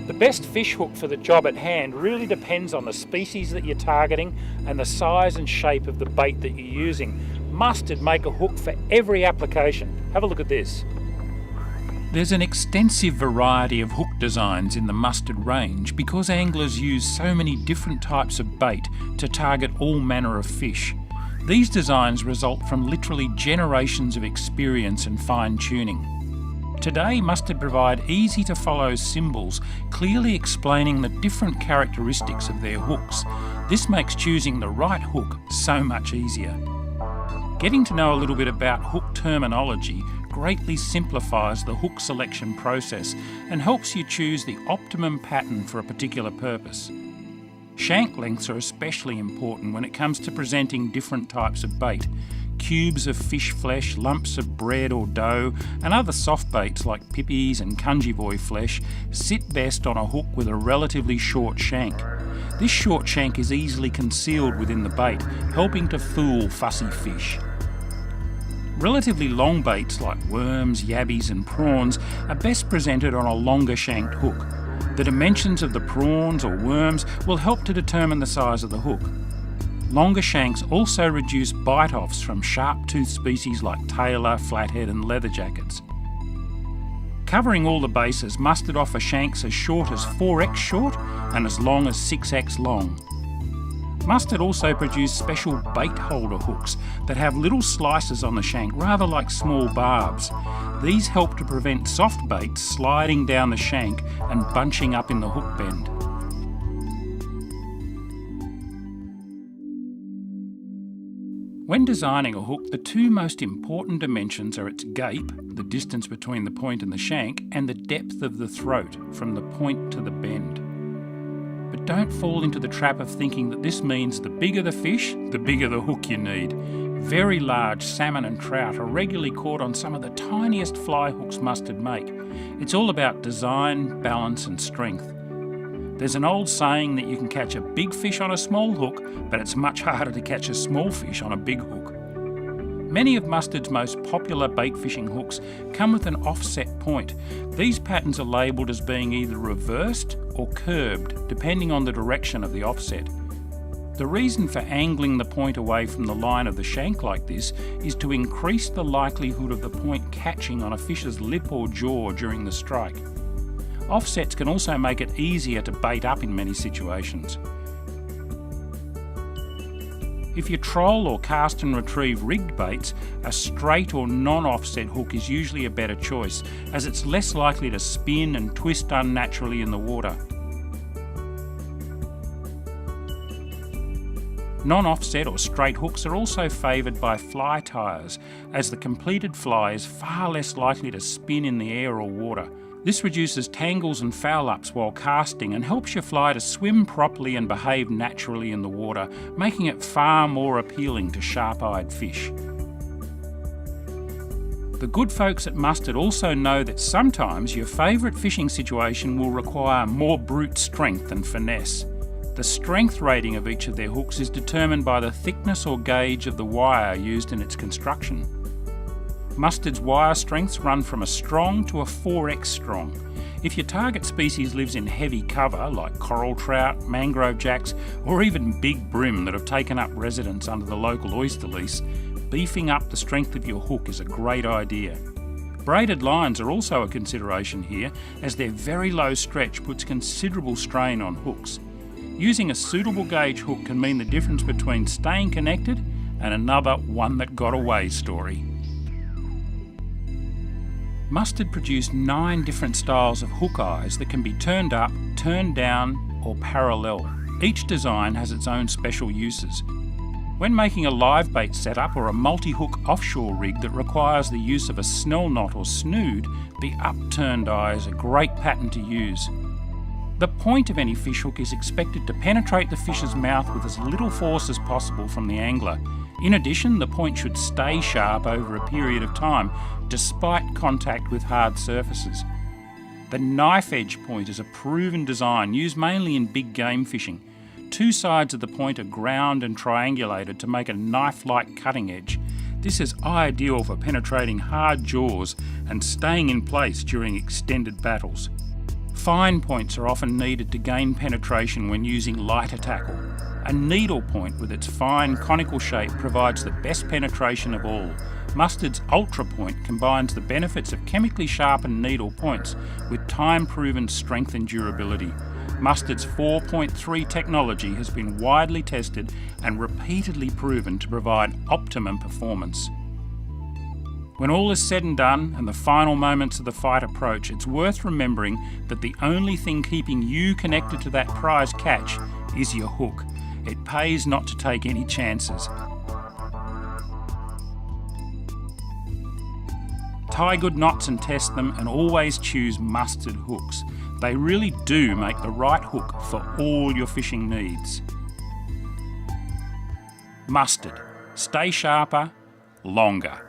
The best fish hook for the job at hand really depends on the species that you're targeting and the size and shape of the bait that you're using. Mustad make a hook for every application. Have a look at this. There's an extensive variety of hook designs in the Mustad range because anglers use so many different types of bait to target all manner of fish. These designs result from literally generations of experience and fine-tuning. Today, Mustad provide easy-to-follow symbols clearly explaining the different characteristics of their hooks. This makes choosing the right hook so much easier. Getting to know a little bit about hook terminology greatly simplifies the hook selection process and helps you choose the optimum pattern for a particular purpose. Shank lengths are especially important when it comes to presenting different types of bait. Cubes of fish flesh, lumps of bread or dough, and other soft baits like pippies and cunjivoy flesh sit best on a hook with a relatively short shank. This short shank is easily concealed within the bait, helping to fool fussy fish. Relatively long baits like worms, yabbies and prawns are best presented on a longer shanked hook. The dimensions of the prawns or worms will help to determine the size of the hook. Longer shanks also reduce bite-offs from sharp-toothed species like tailor, flathead and leather jackets. Covering all the bases, Mustad offer shanks as short as 4x short and as long as 6x long. Mustad also produce special bait holder hooks that have little slices on the shank, rather like small barbs. These help to prevent soft baits sliding down the shank and bunching up in the hook bend. When designing a hook, the two most important dimensions are its gape, the distance between the point and the shank, and the depth of the throat from the point to the bend. But don't fall into the trap of thinking that this means the bigger the fish, the bigger the hook you need. Very large salmon and trout are regularly caught on some of the tiniest fly hooks Mustad make. It's all about design, balance and strength. There's an old saying that you can catch a big fish on a small hook, but it's much harder to catch a small fish on a big hook. Many of Mustad's most popular bait fishing hooks come with an offset point. These patterns are labelled as being either reversed or curbed, depending on the direction of the offset. The reason for angling the point away from the line of the shank like this is to increase the likelihood of the point catching on a fish's lip or jaw during the strike. Offsets can also make it easier to bait up in many situations. If you troll or cast and retrieve rigged baits, a straight or non-offset hook is usually a better choice, as it's less likely to spin and twist unnaturally in the water. Non-offset or straight hooks are also favoured by fly tyers, as the completed fly is far less likely to spin in the air or water. This reduces tangles and foul-ups while casting and helps your fly to swim properly and behave naturally in the water, making it far more appealing to sharp-eyed fish. The good folks at Mustad also know that sometimes your favourite fishing situation will require more brute strength than finesse. The strength rating of each of their hooks is determined by the thickness or gauge of the wire used in its construction. Mustad's wire strengths run from a strong to a 4x strong. If your target species lives in heavy cover, like coral trout, mangrove jacks, or even big brim that have taken up residence under the local oyster lease, beefing up the strength of your hook is a great idea. Braided lines are also a consideration here, as their very low stretch puts considerable strain on hooks. Using a suitable gauge hook can mean the difference between staying connected and another one that got away story. Mustad produce 9 different styles of hook eyes that can be turned up, turned down or parallel. Each design has its own special uses. When making a live bait setup or a multi-hook offshore rig that requires the use of a snell knot or snood, the upturned eye is a great pattern to use. The point of any fish hook is expected to penetrate the fish's mouth with as little force as possible from the angler. In addition, the point should stay sharp over a period of time, despite contact with hard surfaces. The knife edge point is a proven design used mainly in big game fishing. 2 sides of the point are ground and triangulated to make a knife-like cutting edge. This is ideal for penetrating hard jaws and staying in place during extended battles. Fine points are often needed to gain penetration when using lighter tackle. A needle point with its fine conical shape provides the best penetration of all. Mustad's Ultra Point combines the benefits of chemically sharpened needle points with time-proven strength and durability. Mustad's 4.3 technology has been widely tested and repeatedly proven to provide optimum performance. When all is said and done and the final moments of the fight approach, it's worth remembering that the only thing keeping you connected to that prize catch is your hook. It pays not to take any chances. Tie good knots and test them, and always choose Mustad hooks. They really do make the right hook for all your fishing needs. Mustad. Stay sharper, longer.